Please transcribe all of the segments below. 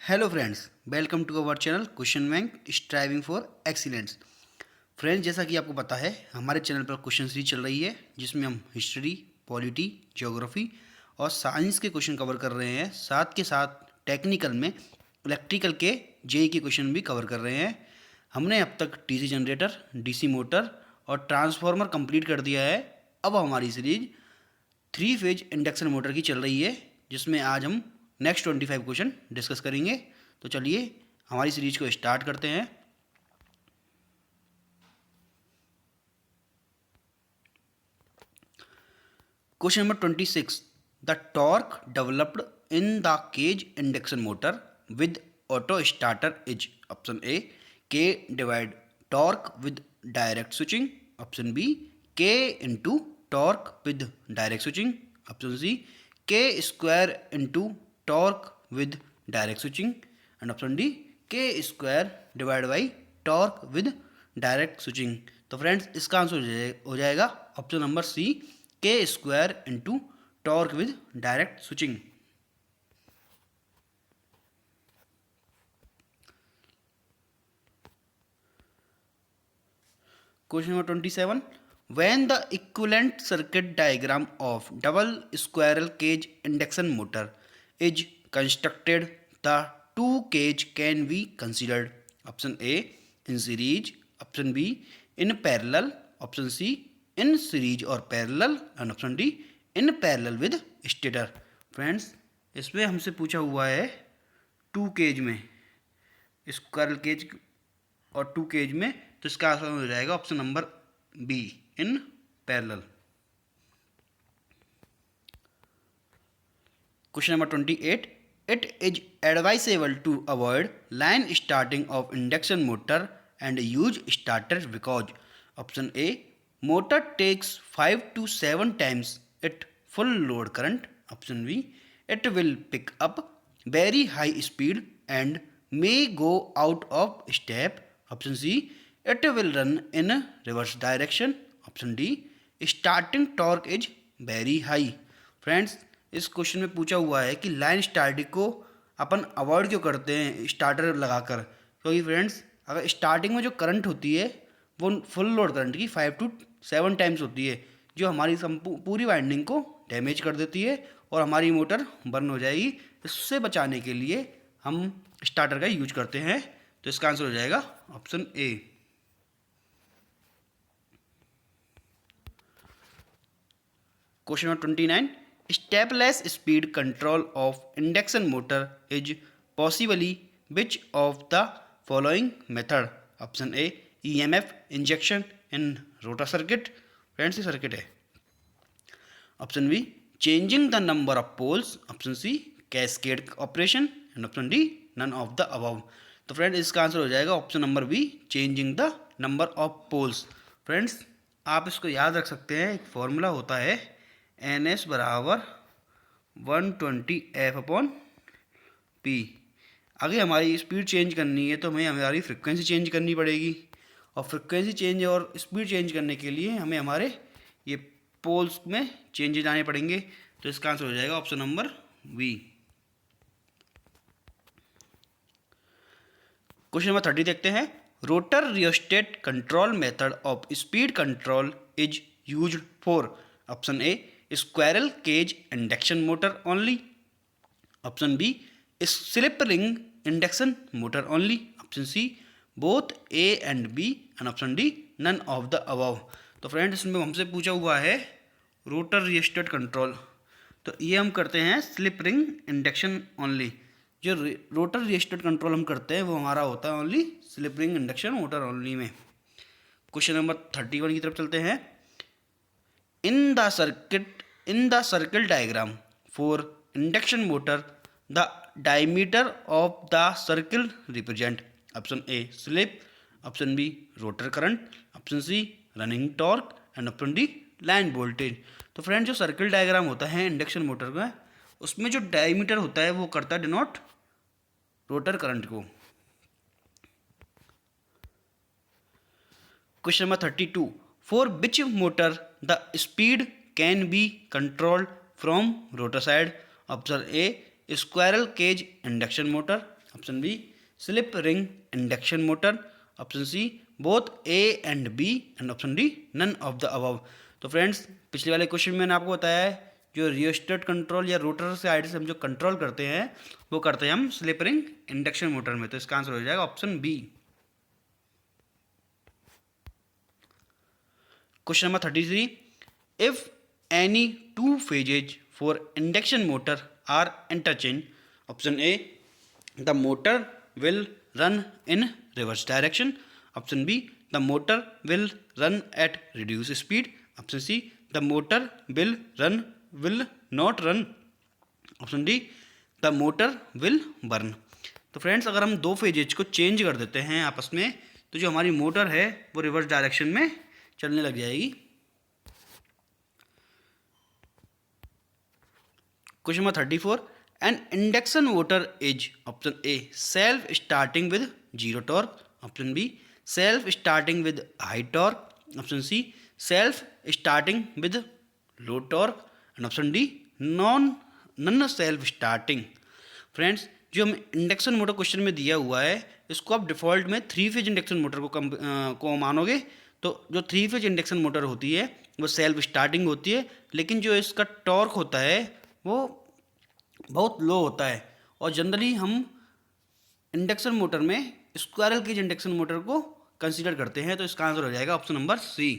Hello friends, welcome to our channel question bank striving for excellence. Friends, जैसा कि आपको पता है हमारे चैनल पर क्वेश्चन सीरीज चल रही है जिसमें हम हिस्ट्री, पॉलिटी, ज्योग्राफी और साइंस के क्वेश्चन कवर कर रहे हैं। साथ के साथ टेक्निकल में इलेक्ट्रिकल के जेई के क्वेश्चन भी कवर कर रहे हैं। हमने अब तक डीसी जनरेटर, डीसी मोटर और ट्रांसफार्मर कंप्लीट कर दिया है। अब हमारी सीरीज 3 फेज इंडक्शन मोटर की चल रही है जिसमें आज हम नेक्स्ट 25 क्वेश्चन डिस्कस करेंगे। तो चलिए हमारी सीरीज को स्टार्ट करते हैं। Question number 26, the torque developed in the cage induction motor with auto starter is option A K divide torque with direct switching, option B K into torque with direct switching, option C K square into torque with direct switching and option D K square divide by torque with direct switching. तो friends, इसका answer हो जाएगा option number C, K square into torque with direct switching. Question number 27. When the equivalent circuit diagram of double squirrel cage induction motor is constructed, the two cage can be considered. Option A in series, option B in parallel, option C in series or parallel and option D in parallel with stator. Friends, इसमें हमसे पूछा हुआ है 2 cage में, squirrel cage और 2 cage में, तो इसका आंसर हो जाएगा option number B, in parallel. Question number 28, it is advisable to avoid line starting of induction motor and use starter because option A motor takes 5 to 7 times it full load current, option B it will pick up very high speed and may go out of step, option C it will run in reverse direction, option D starting torque is very high. Friends, इस question में पूछा हुआ है कि line starting को अपन avoid क्यों करते हैं स्टार्टर लगाकर, क्योंकि फ्रेंड्स अगर स्टार्टिंग में जो करंट होती है वो फुल लोड करंट की 5 to 7 times होती है, जो हमारी पूरी वाइंडिंग को डैमेज कर देती है और हमारी मोटर बर्न हो जाएगी। इससे बचाने के लिए हम स्टार्टर का यूज करते हैं। तो इसका आंसर हो जाएगा option A. Question number 29, stepless speed control of induction motor is possibly which of the following method, option A EMF injection in rotor circuit, friends ये सर्किट है, option B changing the number of poles, option C cascade operation and option D none of the above. तो friends, इसका answer हो जाएगा option number B, changing the number of poles. Friends, आप इसको याद रख सकते हैं, एक फॉर्मूला होता है एन एस बराबर 120F/P। आगे हमारी स्पीड चेंज करनी है तो हमें हमारी फ्रिक्वेंसी चेंज करनी पड़ेगी, और फ्रिक्वेंसी चेंज और स्पीड चेंज करने के लिए हमें हमारे ये पोल्स में चेंजेस आने पड़ेंगे। तो इसका आंसर हो जाएगा option number B. Question number 30 देखते हैं, rotor rheostat control method of speed control is used for, option A squirrel cage induction motor only, option B slip ring induction motor only, option C both A and B and option D none of the above. तो friends, इसमें हमसे पूछा हुआ है rotor rheostat control, तो ये हम करते हैं स्लिप रिंग इंडक्शन ओनली। जो रोटर रियोस्टेट कंट्रोल हम करते हैं वो हमारा होता है only slip ring induction motor only में। क्वेश्चन नंबर 31 की तरफ चलते हैं, in the circle diagram for induction motor the diameter of the circle represent, option A slip, option B rotor current, option C running torque and option D line voltage. तो friend, जो circle diagram होता है induction motor का, उसमें जो diameter होता है वो करता है डिनोट रोटर करंट को। Question number 32, for which motor the speed can be controlled from rotor side, option A squirrel cage induction motor, option B slip ring induction motor, option C both A and B, and option D none of the above. तो friends पिछले वाले क्वेश्चन में मैंने आपको बताया है जो रियोस्टेट कंट्रोल या रोटर साइड से हम जो कंट्रोल करते हैं वो करते हैं हम स्लिप रिंग इंडक्शन मोटर में। तो इसका आंसर हो जाएगा option B. Question number 33, if any two phases for induction motor are interchange, option A the motor will run in reverse direction, option B the motor will run at reduced speed, option C the motor will not run, option D the motor will burn। तो friends अगर हम दो phases को change कर देते हैं आपस में तो जो हमारी मोटर है वो रिवर्स डायरेक्शन में चलने लग जाएगी। Question number 34, an induction motor is option A self starting with zero torque, option B self starting with high torque, option C self starting with low torque, and option D non self starting. Friends जो हम induction motor question में दिया हुआ है इसको आप default में 3 phase induction motor को मानोगे तो जो 3 फेज इंडक्शन मोटर होती है वो सेल्फ स्टार्टिंग होती है, लेकिन जो इसका टॉर्क होता है वो बहुत लो होता है। और जनरली हम इंडक्शन मोटर में स्क्वायरल केज इंडक्शन मोटर को कंसीडर करते हैं। तो इसका आंसर हो जाएगा option number C.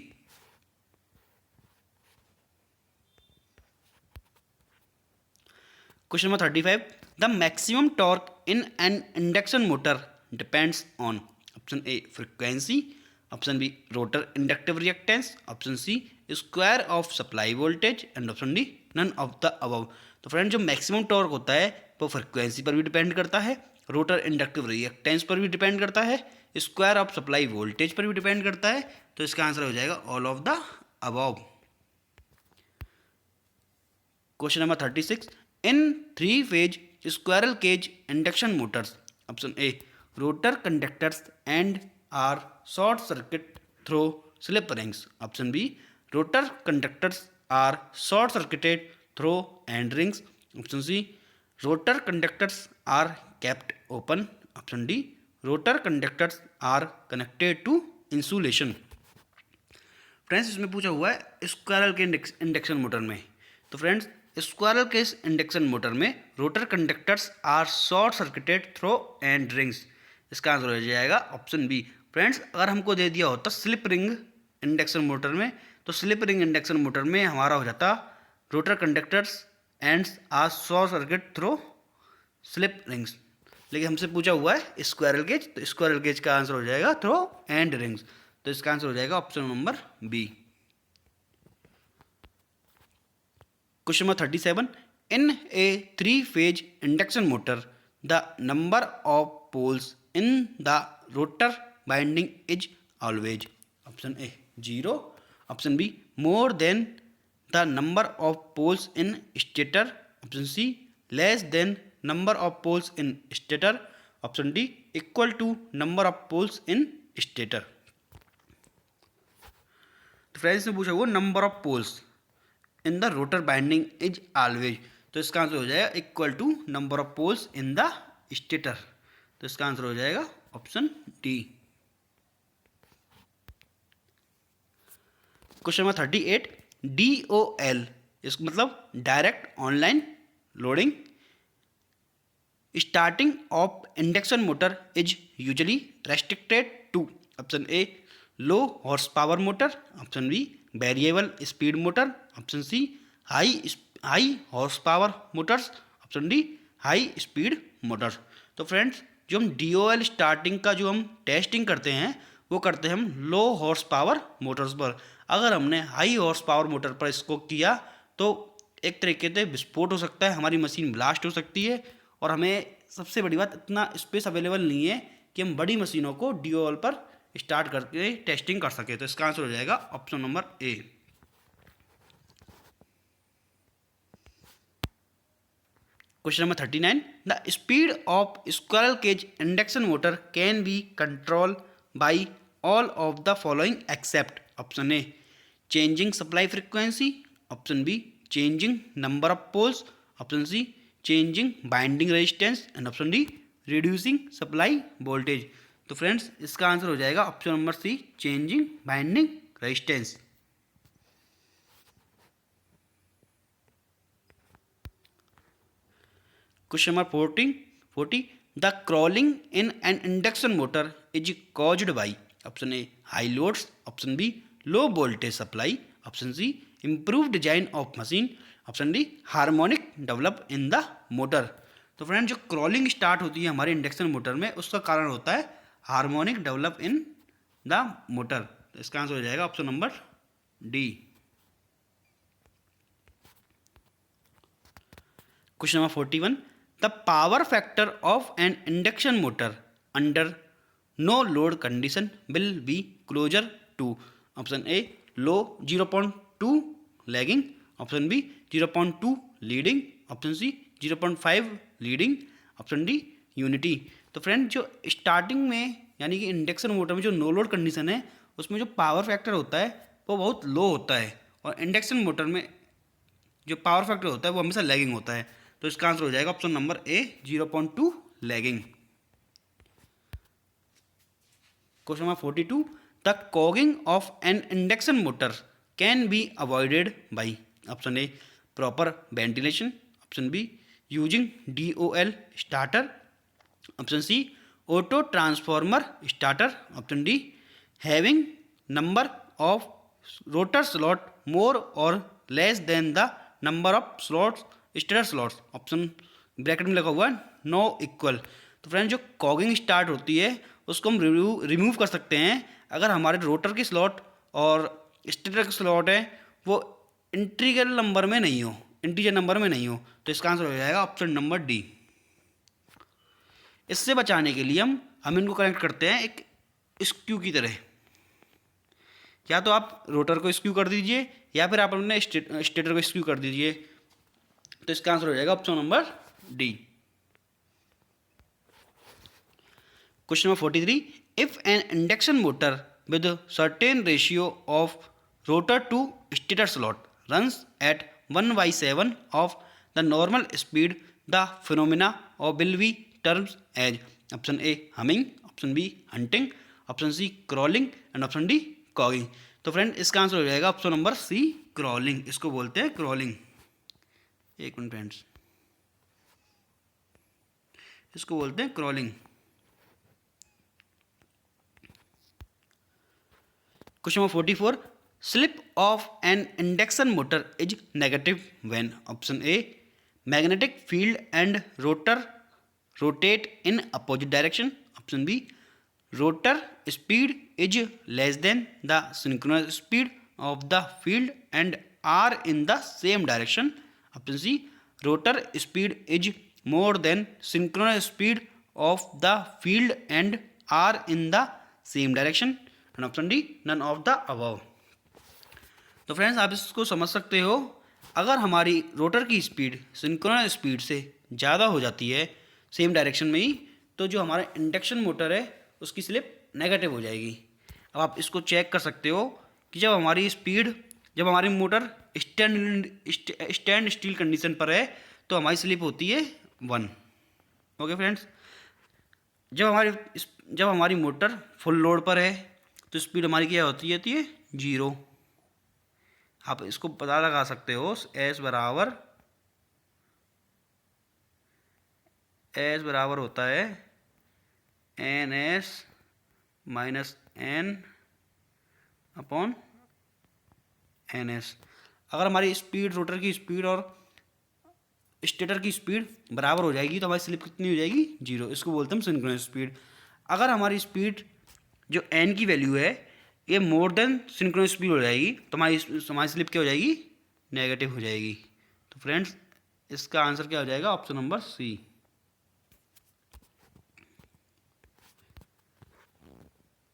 Question number 35, the maximum torque in an induction motor depends on, option A frequency, option B rotor inductive reactance, option C square of supply voltage, and option D none of the above. तो friend जो maximum torque होता है वो frequency पर भी depend करता है, rotor inductive reactance पर भी डिपेंड करता है, स्क्वायर ऑफ सप्लाई वोल्टेज पर भी डिपेंड करता है। तो इसका आंसर हो जाएगा all of the above. Question number 36, in 3 phase squirrel cage induction motors, option A rotor conductors and are short circuit through slip rings, option B rotor conductors are short circuited through end rings, option C rotor conductors are kept open, option D rotor conductors are connected to insulation। Friends इसमें पूछा हुआ है squirrel के induction motor में। तो friends squirrel के induction motor में rotor conductors are short circuited through end rings. इसका आंसर हो जाएगा ऑप्शन बी। फ्रेंड्स अगर हमको दे दिया होता स्लिप रिंग इंडक्शन मोटर में तो स्लिप रिंग इंडक्शन मोटर में हमारा हो जाता rotor conductors and are short circuit through slip rings, लेकिन हमसे पूछा हुआ है स्क्वायरल गेज, तो स्क्वायरल गेज का आंसर हो जाएगा थ्रू एंड रिंग्स। तो इसका आंसर हो जाएगा option number B. Question number 37, in a 3 phase induction motor the number of poles in the rotor winding is always, option A 0, option B more than the number of poles in stator, option C less than number of poles in stator, option D equal to number of poles in stator। तो friends ने पूछा वो number of poles in the rotor winding is always, तो इसका answer हो जाएगा equal to number of poles in the stator. तो इसका आंसर हो जाएगा option D. Question number 38, DOL इसका मतलब direct online loading starting of induction motor is usually restricted to, option A low horse power motor, option B variable speed motor, option C high horse power Motors, option D high speed Motors. तो friends जो हम DOL starting का जो हम testing करते हैं वो करते हैं हम लो हॉर्स पावर मोटर्स पर। अगर हमने हाई हॉर्स पावर मोटर पर इसको किया तो एक तरीके से विस्फोट हो सकता है, हमारी मशीन ब्लास्ट हो सकती है, और हमें सबसे बड़ी बात इतना स्पेस अवेलेबल नहीं है कि हम बड़ी मशीनों को DOL पर स्टार्ट करके टेस्टिंग कर सके। तो इसका आंसर हो जाएगा option number A. Question number 39, the speed of squirrel cage induction motor can be control by all of the following except, option A changing supply frequency, option B changing number of poles, option C changing winding resistance, and option D reducing supply voltage. तो friends इसका answer हो जाएगा option number C, changing winding resistance. Question number 40, the crawling in an induction motor is caused by, option A high loads, option B low voltage supply, option C improve design of machine, option D harmonic develop in the motor. तो friend जो crawling start होती है हमारे induction motor में, उसका कारण होता है harmonic develop in the motor. तो इसका आंसर हो जाएगा option number D. Question number 41, the power factor of an induction motor under no load condition will be closer to, option A low 0.2 lagging, option B 0.2 leading, option C 0.5 leading, option D unity. तो friend जो starting में यानी कि induction motor में जो no load condition है उसमें जो पावर फैक्टर होता है वो बहुत लो होता है, और इंडक्शन मोटर में जो पावर फैक्टर होता है वो हमेशा लैगिंग होता है। तो इसका आंसर हो जाएगा option number A 0.2 lagging. Question number 42, the cogging of an induction motor can be avoided by, option A proper ventilation, option B using DOL starter, option C auto transformer starter, option D having number of rotor slot more और less than the number of slots stator slots, option bracket में लगा हुआ है no equal. तो friend जो cogging start होती है उसको हम रिमूव कर सकते हैं अगर हमारे रोटर की स्लॉट और स्टेटर की स्लॉट है वो इंटीजर नंबर में नहीं हो, इंटीजर नंबर में नहीं हो। तो इसका आंसर हो जाएगा ऑप्शन नंबर डी। इससे बचाने के लिए हम इनको कनेक्ट करते हैं एक स्क्यू की तरह, या तो आप रोटर को स्क्यू कर दीजिए या फिर आप अपने स्टेटर को स्क्यू कर दीजिए। तो इसका आंसर हो जाएगा option number D. Question number 43, if an induction motor with certain ratio of rotor to stator slot runs at 1/7 of the normal speed, the phenomena of will be terms as, option A humming, option B hunting, option C crawling and option D cogging। तो friend इसका answer हो जाएगा option number सी crawling, इसको बोलते हैं crawling. एक minute friends, इसको बोलते हैं crawling. Question number 44, slip of an induction motor is negative when, option A magnetic field and rotor rotate in opposite direction, option B rotor speed is less than the synchronous speed of the field and are in the same direction, option C rotor speed is more than synchronous speed of the field and are in the same direction, and option D none of the above। तो friends आप इसको समझ सकते हो, अगर हमारी rotor की speed synchronous speed से ज़्यादा हो जाती है सेम डायरेक्शन में ही, तो जो हमारा इंडक्शन मोटर है उसकी स्लिप नेगेटिव हो जाएगी। अब आप इसको चेक कर सकते हो कि जब हमारी मोटर स्टैंड स्टिल कंडीशन पर है तो हमारी स्लिप होती है 1। ओके फ्रेंड्स, जब हमारी मोटर फुल लोड पर है तो स्पीड हमारी क्या होती है 0। आप इसको पता लगा सकते हो, एस बराबर होता है NS minus N upon NS। अगर हमारी स्पीड रोटर की स्पीड और स्टेटर की स्पीड बराबर हो जाएगी तो हमारी स्लिप कितनी हो जाएगी 0। इसको बोलते हैं सिंक्रोनस स्पीड। अगर हमारी स्पीड जो N की वैल्यू है ये मोर देन सिंक्रोनस स्पीड हो जाएगी तो हमारी स्लिप क्या हो जाएगी नेगेटिव हो जाएगी। तो फ्रेंड्स इसका आंसर क्या हो जाएगा option number C.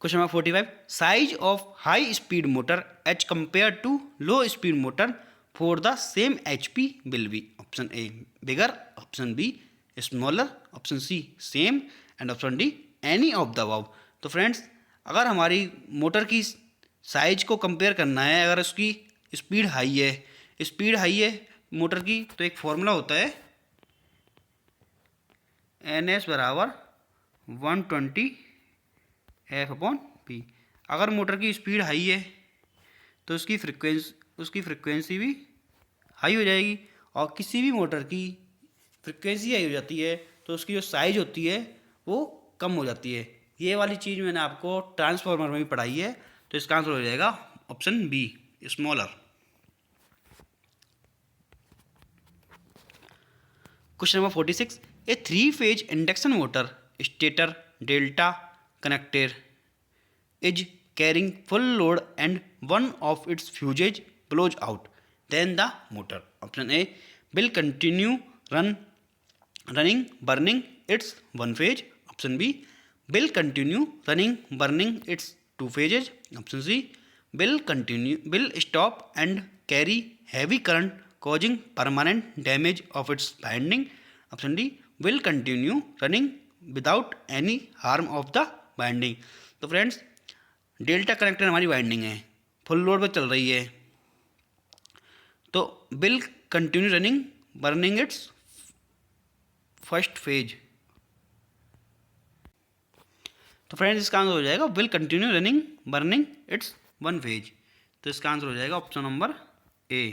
Question number 45, size of high speed motor as compare to low speed motor for the same HP will be, option A bigger, option B smaller, option C same and option D any of the above. तो friends अगर हमारी motor की size को compare करना है, अगर उसकी speed high है मोटर की, तो एक फॉर्मूला होता है एन एस बराबर 120 F/P। अगर मोटर की स्पीड हाई है तो उसकी फ्रिक्वेंसी भी हाई हो जाएगी, और किसी भी मोटर की फ्रिक्वेंसी हाई हो जाती है तो उसकी जो साइज होती है वो कम हो जाती है। ये वाली चीज़ मैंने आपको ट्रांसफार्मर में भी पढ़ाई है, तो इसका आंसर हो जाएगा option B, smaller. Question number 46, a 3-phase induction motor stator delta connected is carrying full load and one of its fuses blows out, then the motor, option A, will continue running burning its one phase, option B, will continue running burning its two phases, option C, will stop and carry heavy current causing permanent damage of its winding, option D, will continue running without any harm of the winding। तो friends, delta connector हमारी winding है, full load पर चल रही है, तो will continue running burning its first phase. तो friends, इसका आंसर हो जाएगा will continue running burning its one phase. तो इसका आंसर हो जाएगा option number A.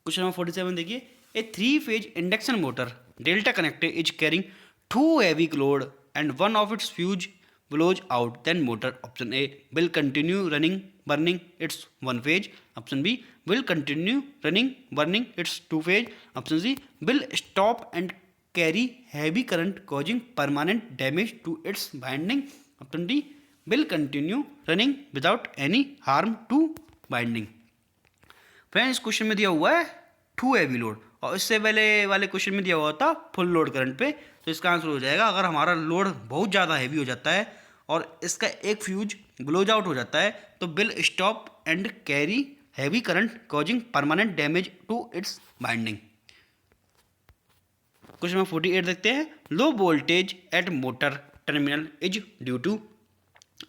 Question number 47 देखिए, a 3-phase induction motor delta connector is carrying too heavy load and one of its fuse blows out, then motor, option A, will continue running burning its one phase, option B, will continue running burning its two phase, option C, will stop and carry heavy current causing permanent damage to its winding, option D, will continue running without any harm to winding। Friends, question में दिया हुआ है to heavy load, और इससे पहले वाले क्वेश्चन में दिया हुआ था फुल लोड करंट पे। तो इसका आंसर हो जाएगा, अगर हमारा लोड बहुत ज़्यादा हैवी हो जाता है और इसका एक फ्यूज ब्लोज आउट हो जाता है, तो will stop and carry heavy current causing permanent damage to its winding. Question number 48 देखते हैं, low voltage at motor terminal is due to,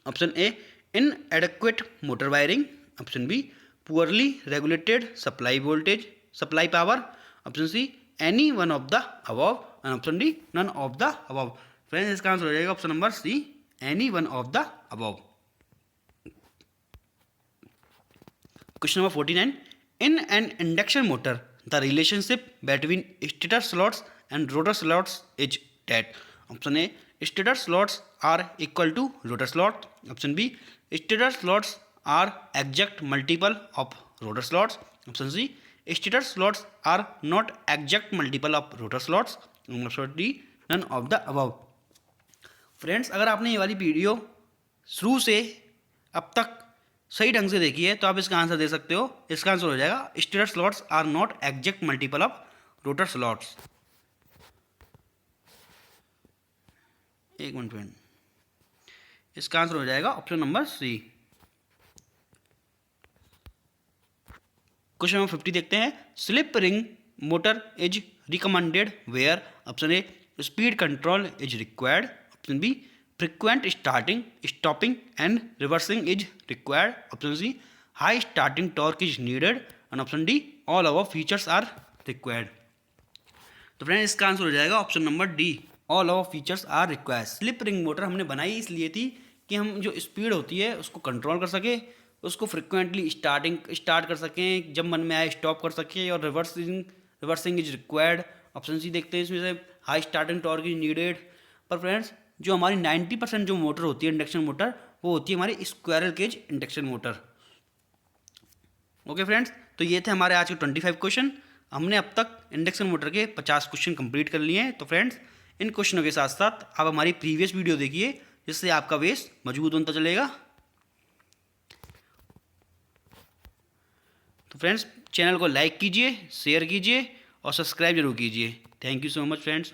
option A, inadequate motor wiring, option B, poorly regulated supply power, option C, any one of the above, and option D, none of the above. Friends, इसका answer हो जाएगा option number C, any one of the above. Question number 49, in an induction motor the relationship between stator slots and rotor slots is that, option A, stator slots are equal to rotor slot, option B, stator slots are exact multiple of rotor slots, option C, stator slots are not exact multiple of rotor slots, option D, none of the above. Friends, अगर आपने ये वाली video शुरू से अब तक सही ढंग से देखी है तो आप इसका आंसर दे सकते हो। इसका आंसर हो जाएगा stator slots are not exact multiple of rotor slots. एक मिनट, इसका आंसर हो जाएगा option number C. Question number 50 देखते हैं, slip ring motor is recommended where, option A, speed control is required, option B, frequent starting stopping and reversing is required, option C, high starting torque is needed, and option D, all above features are required. तो friend, इसका answer हो जाएगा option number D, all above features are required. Slip ring motor हमने बनाई इसलिए थी कि हम जो स्पीड होती है उसको कंट्रोल कर सके, उसको फ्रिक्वेंटली स्टार्ट कर सकें, जब मन में आए स्टॉप कर सकें, और reversing is required. Option C देखते हैं इसमें से, high starting torque is needed. पर फ्रेंड्स, जो हमारी 90% जो मोटर होती है इंडक्शन मोटर, वो होती है हमारी squirrel cage induction motor. Okay friends, तो ये थे हमारे आज के 25 क्वेश्चन। हमने अब तक इंडक्शन मोटर के 50 क्वेश्चन कंप्लीट कर लिए हैं। तो फ्रेंड्स, इन क्वेश्चनों के साथ साथ आप हमारी प्रीवियस वीडियो देखिए, जिससे आपका बेस मजबूत होता चलेगा। तो फ्रेंड्स, चैनल को लाइक कीजिए, शेयर कीजिए और सब्सक्राइब जरूर कीजिए। Thank you so much friends.